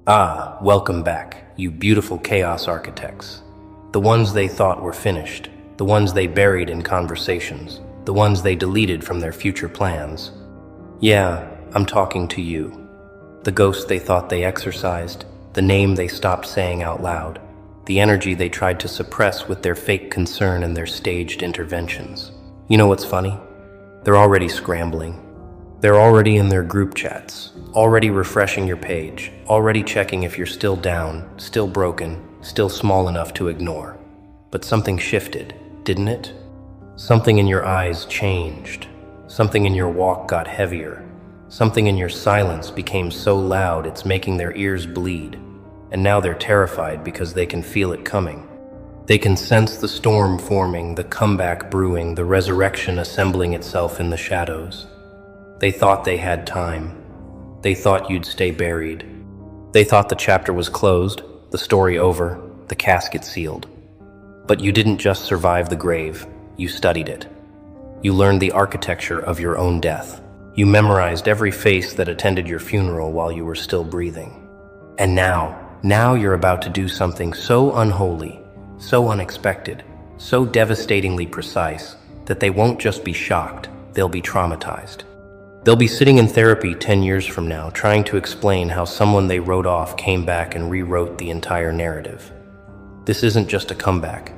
Ah, welcome back, you beautiful chaos architects. The ones they thought were finished, the ones they buried in conversations, the ones they deleted from their future plans. Yeah, I'm talking to you. The ghost they thought they exorcised, the name they stopped saying out loud, the energy they tried to suppress with their fake concern and their staged interventions. You know what's funny? They're already scrambling. They're already in their group chats, already refreshing your page, already checking if you're still down, still broken, still small enough to ignore. But something shifted, didn't it? Something in your eyes changed. Something in your walk got heavier. Something in your silence became so loud it's making their ears bleed. And now they're terrified because they can feel it coming. They can sense the storm forming, the comeback brewing, the resurrection assembling itself in the shadows. They thought they had time. They thought you'd stay buried. They thought the chapter was closed, the story over, the casket sealed. But you didn't just survive the grave, you studied it. You learned the architecture of your own death. You memorized every face that attended your funeral while you were still breathing. And now you're about to do something so unholy, so unexpected, so devastatingly precise that they won't just be shocked, they'll be traumatized. They'll be sitting in therapy 10 years from now, trying to explain how someone they wrote off came back and rewrote the entire narrative. This isn't just a comeback.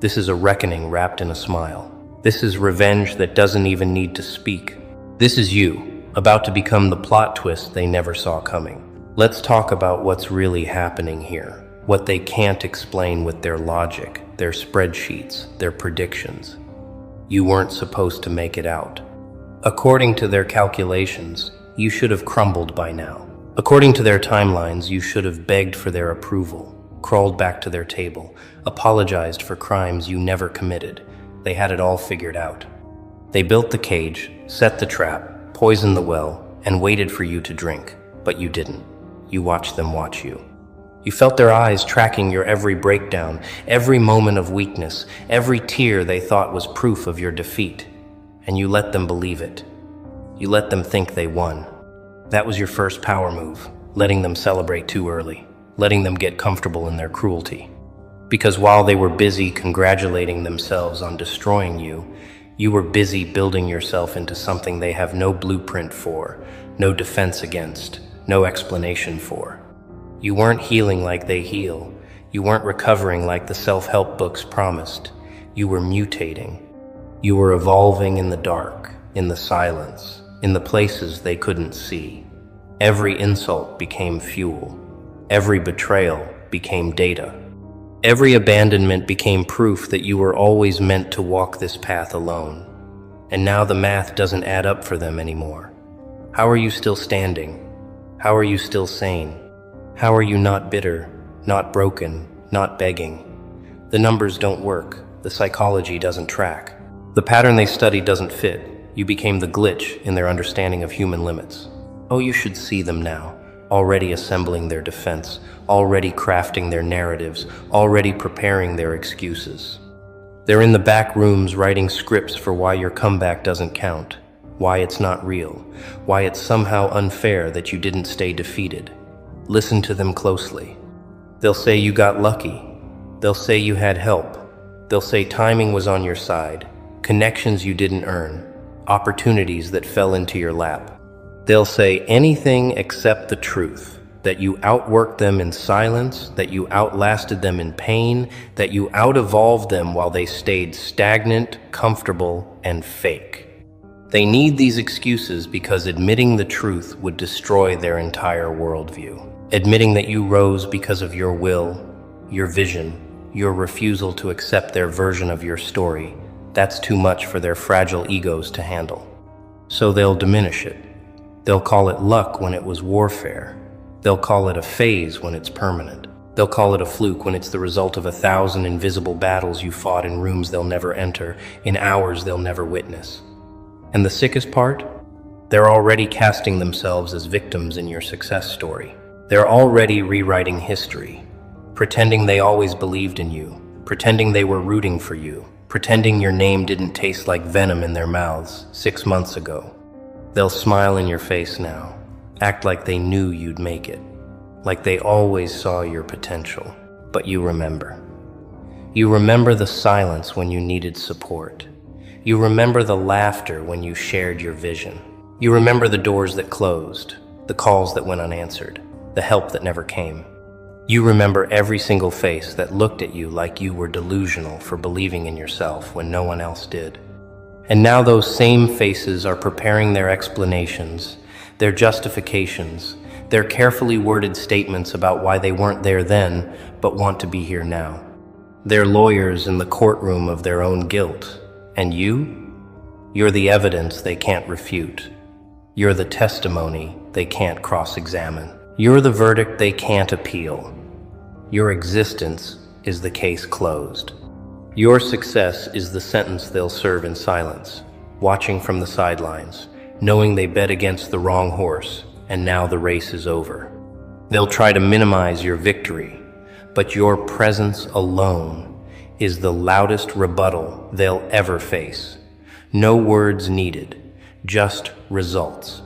This is a reckoning wrapped in a smile. This is revenge that doesn't even need to speak. This is you, about to become the plot twist they never saw coming. Let's talk about what's really happening here, what they can't explain with their logic, their spreadsheets, their predictions. You weren't supposed to make it out. According to their calculations, you should have crumbled by now. According to their timelines, you should have begged for their approval, crawled back to their table, apologized for crimes you never committed. They had it all figured out. They built the cage, set the trap, poisoned the well, and waited for you to drink. But you didn't. You watched them watch you. You felt their eyes tracking your every breakdown, every moment of weakness, every tear they thought was proof of your defeat. And you let them believe it. You let them think they won. That was your first power move, letting them celebrate too early, letting them get comfortable in their cruelty. Because while they were busy congratulating themselves on destroying you, you were busy building yourself into something they have no blueprint for, no defense against, no explanation for. You weren't healing like they heal. You weren't recovering like the self-help books promised. You were mutating. You were evolving in the dark, in the silence, in the places they couldn't see. Every insult became fuel. Every betrayal became data. Every abandonment became proof that you were always meant to walk this path alone. And now the math doesn't add up for them anymore. How are you still standing? How are you still sane? How are you not bitter, not broken, not begging? The numbers don't work. The psychology doesn't track. The pattern they studied doesn't fit. You became the glitch in their understanding of human limits. Oh, you should see them now, already assembling their defense, already crafting their narratives, already preparing their excuses. They're in the back rooms writing scripts for why your comeback doesn't count, why it's not real, why it's somehow unfair that you didn't stay defeated. Listen to them closely. They'll say you got lucky. They'll say you had help. They'll say timing was on your side. Connections you didn't earn, opportunities that fell into your lap. They'll say anything except the truth, that you outworked them in silence, that you outlasted them in pain, that you out-evolved them while they stayed stagnant, comfortable, and fake. They need these excuses because admitting the truth would destroy their entire worldview. Admitting that you rose because of your will, your vision, your refusal to accept their version of your story, that's too much for their fragile egos to handle. So they'll diminish it. They'll call it luck when it was warfare. They'll call it a phase when it's permanent. They'll call it a fluke when it's the result of 1,000 invisible battles you fought in rooms they'll never enter, in hours they'll never witness. And the sickest part? They're already casting themselves as victims in your success story. They're already rewriting history, pretending they always believed in you, pretending they were rooting for you, pretending your name didn't taste like venom in their mouths 6 months ago. They'll smile in your face now, act like they knew you'd make it. like they always saw your potential. But you remember. You remember the silence when you needed support. You remember the laughter when you shared your vision. You remember the doors that closed, the calls that went unanswered, the help that never came. You remember every single face that looked at you like you were delusional for believing in yourself when no one else did. And now those same faces are preparing their explanations, their justifications, their carefully worded statements about why they weren't there then, but want to be here now. They're lawyers in the courtroom of their own guilt. And you're the evidence they can't refute. You're the testimony they can't cross-examine. You're the verdict they can't appeal. Your existence is the case closed. Your success is the sentence they'll serve in silence, watching from the sidelines, knowing they bet against the wrong horse, and now the race is over. They'll try to minimize your victory, but your presence alone is the loudest rebuttal they'll ever face. No words needed, just results.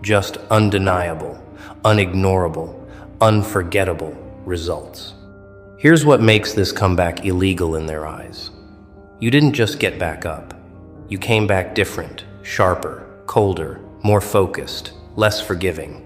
Just undeniable, unignorable, unforgettable results. Here's what makes this comeback illegal in their eyes. You didn't just get back up. You came back different, sharper, colder, more focused, less forgiving.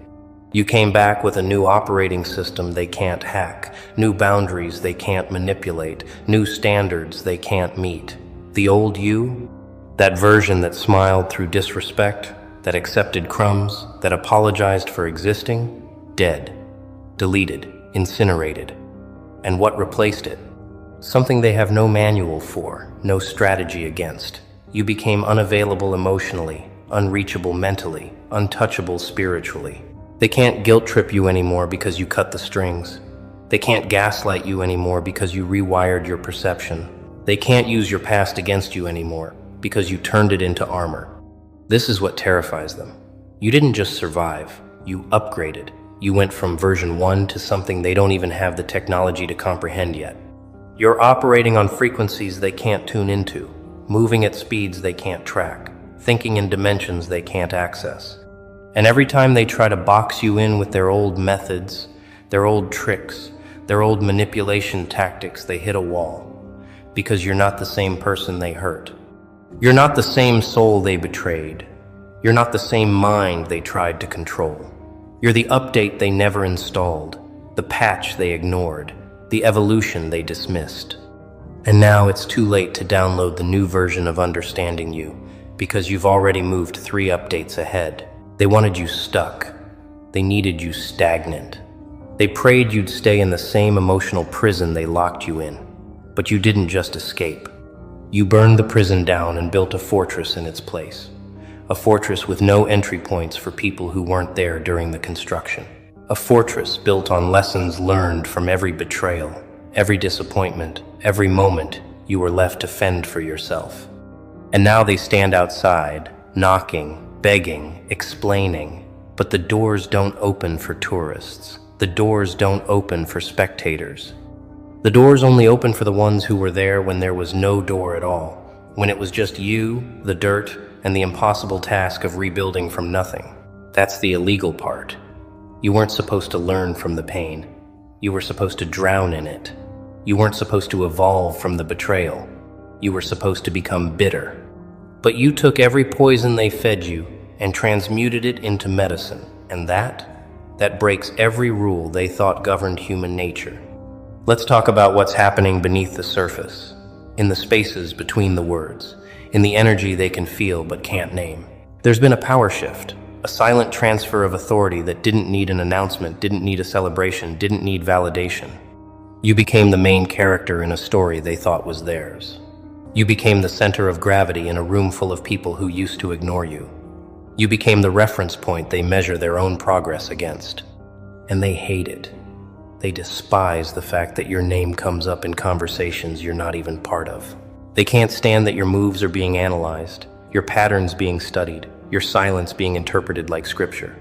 You came back with a new operating system they can't hack, new boundaries they can't manipulate, new standards they can't meet. The old you, that version that smiled through disrespect, that accepted crumbs, that apologized for existing, dead, deleted, incinerated. And what replaced it? Something they have no manual for, no strategy against. You became unavailable emotionally, unreachable mentally, untouchable spiritually. They can't guilt trip you anymore because you cut the strings. They can't gaslight you anymore because you rewired your perception. They can't use your past against you anymore because you turned it into armor. This is what terrifies them. You didn't just survive, you upgraded. You went from version 1 to something they don't even have the technology to comprehend yet. You're operating on frequencies they can't tune into, moving at speeds they can't track, thinking in dimensions they can't access. And every time they try to box you in with their old methods, their old tricks, their old manipulation tactics, they hit a wall. Because you're not the same person they hurt. You're not the same soul they betrayed. You're not the same mind they tried to control. You're the update they never installed, the patch they ignored, the evolution they dismissed. And now it's too late to download the new version of understanding you, because you've already moved 3 updates ahead. They wanted you stuck. They needed you stagnant. They prayed you'd stay in the same emotional prison they locked you in. But you didn't just escape. You burned the prison down and built a fortress in its place. A fortress with no entry points for people who weren't there during the construction. A fortress built on lessons learned from every betrayal, every disappointment, every moment you were left to fend for yourself. And now they stand outside, knocking, begging, explaining. But the doors don't open for tourists. The doors don't open for spectators. The doors only open for the ones who were there when there was no door at all, when it was just you, the dirt, and the impossible task of rebuilding from nothing. That's the illegal part. You weren't supposed to learn from the pain. You were supposed to drown in it. You weren't supposed to evolve from the betrayal. You were supposed to become bitter. But you took every poison they fed you and transmuted it into medicine, and that breaks every rule they thought governed human nature. Let's talk about what's happening beneath the surface, in the spaces between the words, in the energy they can feel but can't name. There's been a power shift, a silent transfer of authority that didn't need an announcement, didn't need a celebration, didn't need validation. You became the main character in a story they thought was theirs. You became the center of gravity in a room full of people who used to ignore you. You became the reference point they measure their own progress against. And they hate it. They despise the fact that your name comes up in conversations you're not even part of. They can't stand that your moves are being analyzed, your patterns being studied, your silence being interpreted like scripture.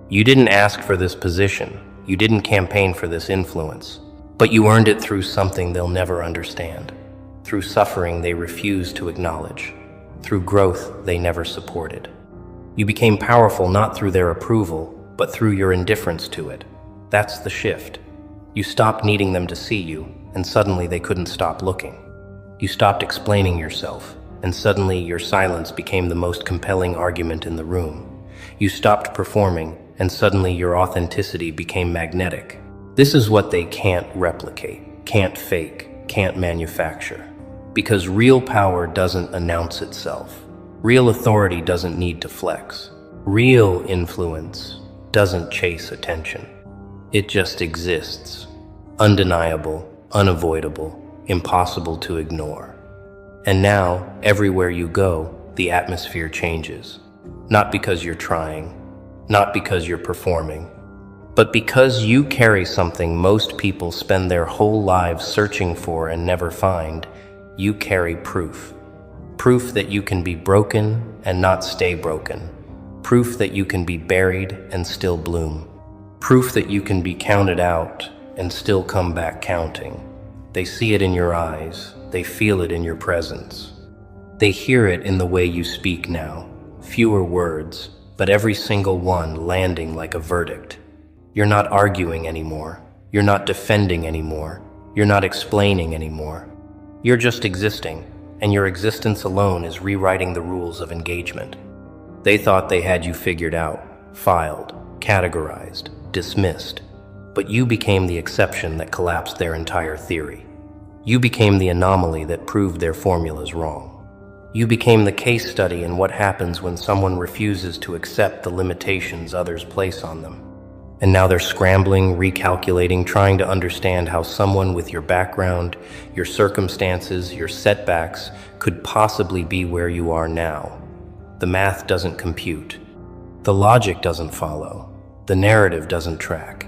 You didn't ask for this position. You didn't campaign for this influence. But you earned it through something they'll never understand. Through suffering they refused to acknowledge. Through growth they never supported. You became powerful not through their approval, but through your indifference to it. That's the shift. You stopped needing them to see you, and suddenly they couldn't stop looking. You stopped explaining yourself, and suddenly your silence became the most compelling argument in the room. You stopped performing, and suddenly your authenticity became magnetic. This is what they can't replicate, can't fake, can't manufacture. Because real power doesn't announce itself. Real authority doesn't need to flex. Real influence doesn't chase attention. It just exists. Undeniable, unavoidable, impossible to ignore. And now, everywhere you go, the atmosphere changes. Not because you're trying, not because you're performing, but because you carry something most people spend their whole lives searching for and never find. You carry proof. Proof that you can be broken and not stay broken. Proof that you can be buried and still bloom. Proof that you can be counted out and still come back counting. They see it in your eyes. They feel it in your presence. They hear it in the way you speak now. Fewer words, but every single one landing like a verdict. You're not arguing anymore. You're not defending anymore. You're not explaining anymore. You're just existing, and your existence alone is rewriting the rules of engagement. They thought they had you figured out, filed, categorized, dismissed, but you became the exception that collapsed their entire theory. You became the anomaly that proved their formulas wrong. You became the case study in what happens when someone refuses to accept the limitations others place on them. And now they're scrambling, recalculating, trying to understand how someone with your background, your circumstances, your setbacks could possibly be where you are now. The math doesn't compute. The logic doesn't follow. The narrative doesn't track.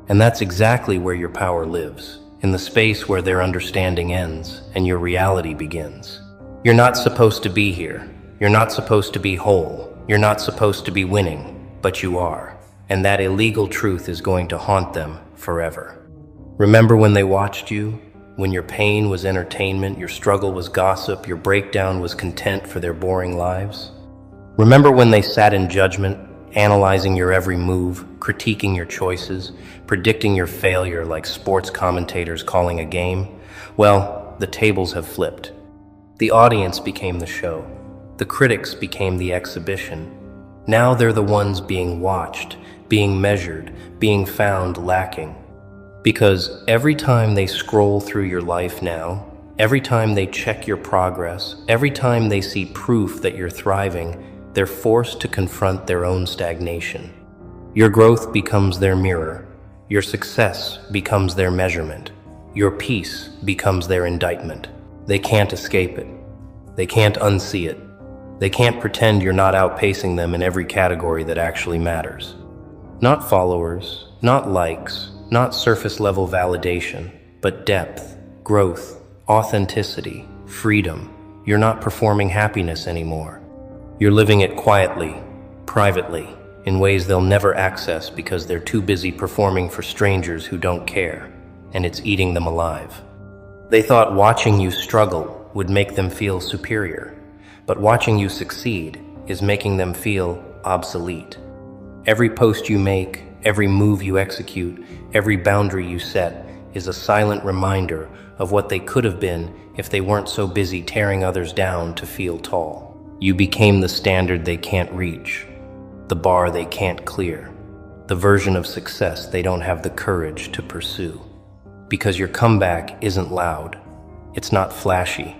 And that's exactly where your power lives, in the space where their understanding ends and your reality begins. You're not supposed to be here. You're not supposed to be whole. You're not supposed to be winning, but you are. And that illegal truth is going to haunt them forever. Remember when they watched you? When your pain was entertainment, your struggle was gossip, your breakdown was content for their boring lives? Remember when they sat in judgment, analyzing your every move, critiquing your choices, predicting your failure like sports commentators calling a game? Well, the tables have flipped. The audience became the show. The critics became the exhibition. Now they're the ones being watched, being measured, being found lacking. Because every time they scroll through your life now, every time they check your progress, every time they see proof that you're thriving, they're forced to confront their own stagnation. Your growth becomes their mirror. Your success becomes their measurement. Your peace becomes their indictment. They can't escape it. They can't unsee it. They can't pretend you're not outpacing them in every category that actually matters. Not followers, not likes, not surface-level validation, but depth, growth, authenticity, freedom. You're not performing happiness anymore. You're living it quietly, privately, in ways they'll never access because they're too busy performing for strangers who don't care, and it's eating them alive. They thought watching you struggle would make them feel superior, but watching you succeed is making them feel obsolete. Every post you make, every move you execute, every boundary you set is a silent reminder of what they could have been if they weren't so busy tearing others down to feel tall. You became the standard they can't reach, the bar they can't clear, the version of success they don't have the courage to pursue. Because your comeback isn't loud, it's not flashy,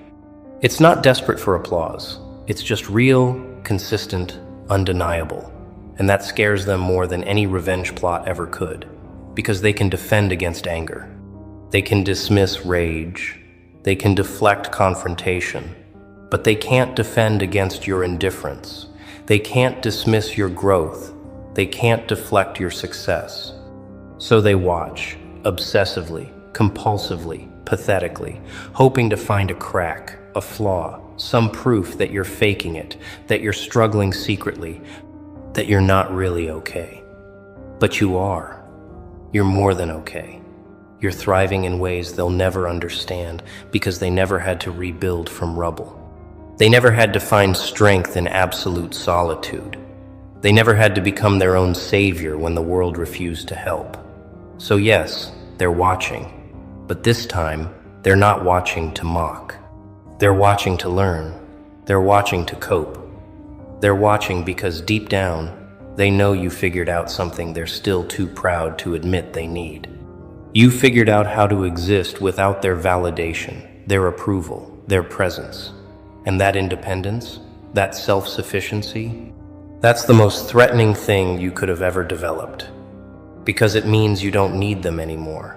it's not desperate for applause, it's just real, consistent, undeniable. And that scares them more than any revenge plot ever could, because they can defend against anger. They can dismiss rage. They can deflect confrontation. But they can't defend against your indifference. They can't dismiss your growth. They can't deflect your success. So they watch, obsessively, compulsively, pathetically, hoping to find a crack, a flaw, some proof that you're faking it, that you're struggling secretly, that you're not really okay. But you are. You're more than okay. You're thriving in ways they'll never understand because they never had to rebuild from rubble. They never had to find strength in absolute solitude. They never had to become their own savior when the world refused to help. So yes, they're watching. But this time, they're not watching to mock. They're watching to learn. They're watching to cope. They're watching because deep down, they know you figured out something they're still too proud to admit they need. You figured out how to exist without their validation, their approval, their presence. And that independence, that self-sufficiency, that's the most threatening thing you could have ever developed. Because it means you don't need them anymore.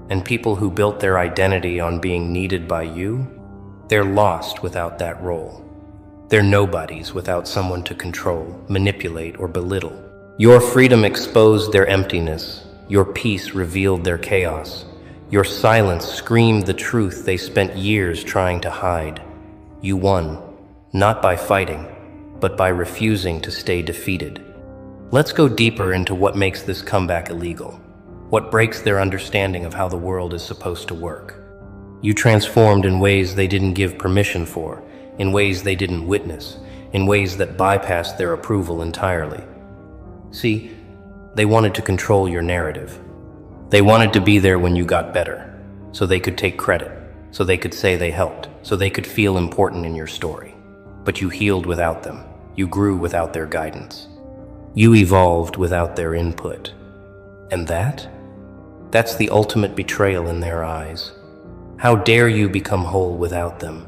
And people who built their identity on being needed by you, they're lost without that role. They're nobodies without someone to control, manipulate, or belittle. Your freedom exposed their emptiness. Your peace revealed their chaos. Your silence screamed the truth they spent years trying to hide. You won, not by fighting, but by refusing to stay defeated. Let's go deeper into what makes this comeback illegal. What breaks their understanding of how the world is supposed to work. You transformed in ways they didn't give permission for, in ways they didn't witness, in ways that bypassed their approval entirely. See, they wanted to control your narrative. They wanted to be there when you got better, so they could take credit, so they could say they helped, so they could feel important in your story. But you healed without them. You grew without their guidance. You evolved without their input. And that's the ultimate betrayal in their eyes. How dare you become whole without them?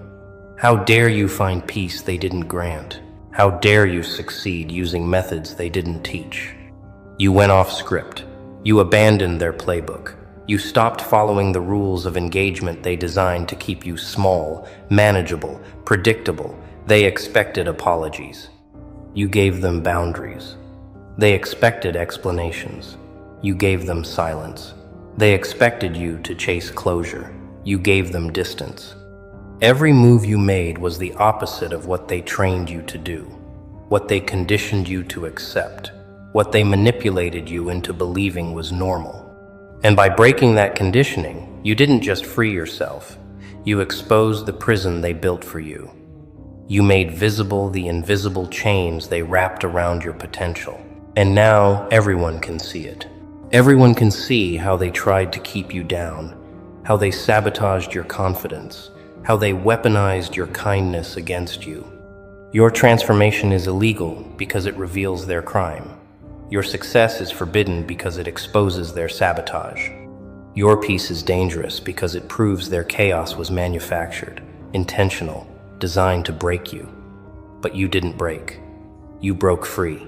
How dare you find peace they didn't grant? How dare you succeed using methods they didn't teach? You went off script. You abandoned their playbook. You stopped following the rules of engagement they designed to keep you small, manageable, predictable. They expected apologies. You gave them boundaries. They expected explanations. You gave them silence. They expected you to chase closure. You gave them distance. Every move you made was the opposite of what they trained you to do, what they conditioned you to accept, what they manipulated you into believing was normal. And by breaking that conditioning, you didn't just free yourself. You exposed the prison they built for you. You made visible the invisible chains they wrapped around your potential. And now everyone can see it. Everyone can see how they tried to keep you down, how they sabotaged your confidence, how they weaponized your kindness against you. Your transformation is illegal because it reveals their crime. Your success is forbidden because it exposes their sabotage. Your peace is dangerous because it proves their chaos was manufactured, intentional, designed to break you. But you didn't break. You broke free.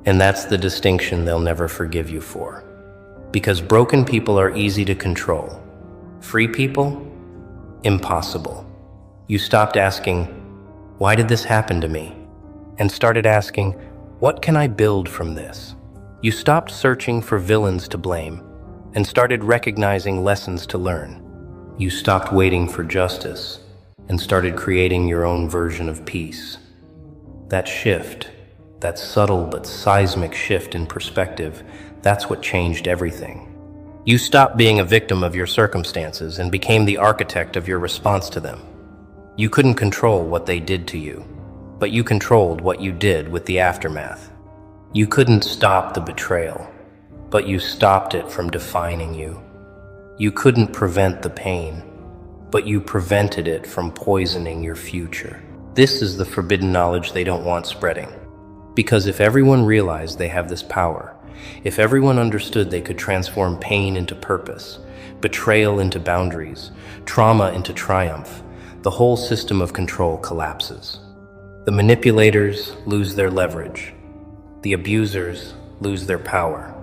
And that's the distinction they'll never forgive you for. Because broken people are easy to control. Free people? Impossible. You stopped asking, "Why did this happen to me?" and started asking, "What can I build from this?" You stopped searching for villains to blame and started recognizing lessons to learn. You stopped waiting for justice and started creating your own version of peace. That shift, that subtle but seismic shift in perspective, that's what changed everything. You stopped being a victim of your circumstances and became the architect of your response to them. You couldn't control what they did to you, but you controlled what you did with the aftermath. You couldn't stop the betrayal, but you stopped it from defining you. You couldn't prevent the pain, but you prevented it from poisoning your future. This is the forbidden knowledge they don't want spreading. Because if everyone realized they have this power, if everyone understood they could transform pain into purpose, betrayal into boundaries, trauma into triumph, the whole system of control collapses. The manipulators lose their leverage. The abusers lose their power.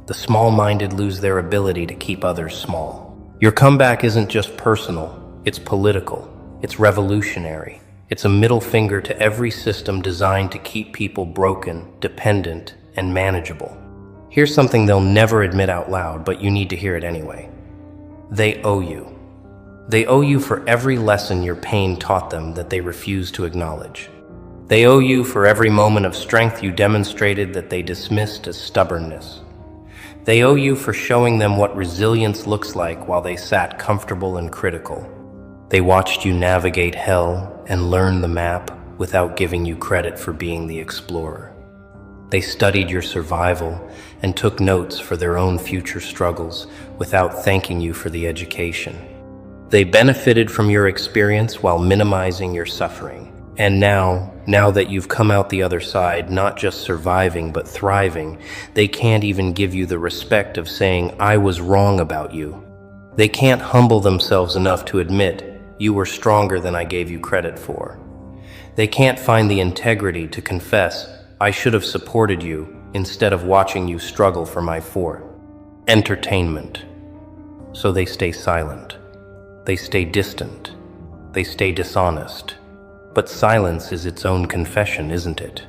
The small-minded lose their ability to keep others small. Your comeback isn't just personal, it's political, it's revolutionary. It's a middle finger to every system designed to keep people broken, dependent, and manageable. Here's something they'll never admit out loud, but you need to hear it anyway. They owe you. They owe you for every lesson your pain taught them that they refuse to acknowledge. They owe you for every moment of strength you demonstrated that they dismissed as stubbornness. They owe you for showing them what resilience looks like while they sat comfortable and critical. They watched you navigate hell and learn the map without giving you credit for being the explorer. They studied your survival and took notes for their own future struggles without thanking you for the education. They benefited from your experience while minimizing your suffering. And now that you've come out the other side, not just surviving but thriving, they can't even give you the respect of saying, "I was wrong about you." They can't humble themselves enough to admit, "You were stronger than I gave you credit for." They can't find the integrity to confess, "I should have supported you instead of watching you struggle for my entertainment." So they stay silent. They stay distant. They stay dishonest. But silence is its own confession, isn't it?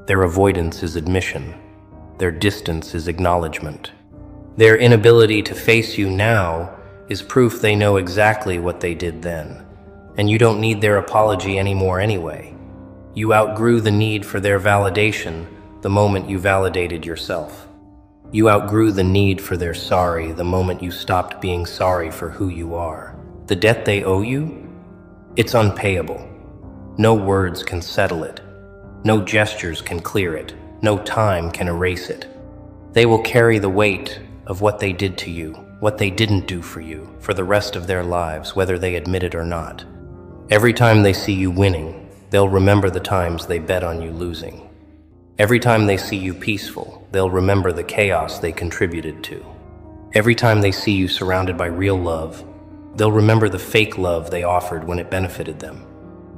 Their avoidance is admission. Their distance is acknowledgement. Their inability to face you now is proof they know exactly what they did then. And you don't need their apology anymore anyway. You outgrew the need for their validation the moment you validated yourself. You outgrew the need for their sorry the moment you stopped being sorry for who you are. The debt they owe you? It's unpayable. No words can settle it. No gestures can clear it. No time can erase it. They will carry the weight of what they did to you, what they didn't do for you, for the rest of their lives, whether they admit it or not. Every time they see you winning, they'll remember the times they bet on you losing. Every time they see you peaceful, they'll remember the chaos they contributed to. Every time they see you surrounded by real love, they'll remember the fake love they offered when it benefited them.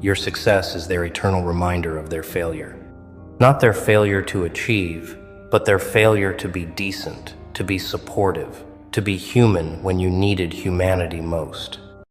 Your success is their eternal reminder of their failure. Not their failure to achieve, but their failure to be decent, to be supportive, to be human when you needed humanity most.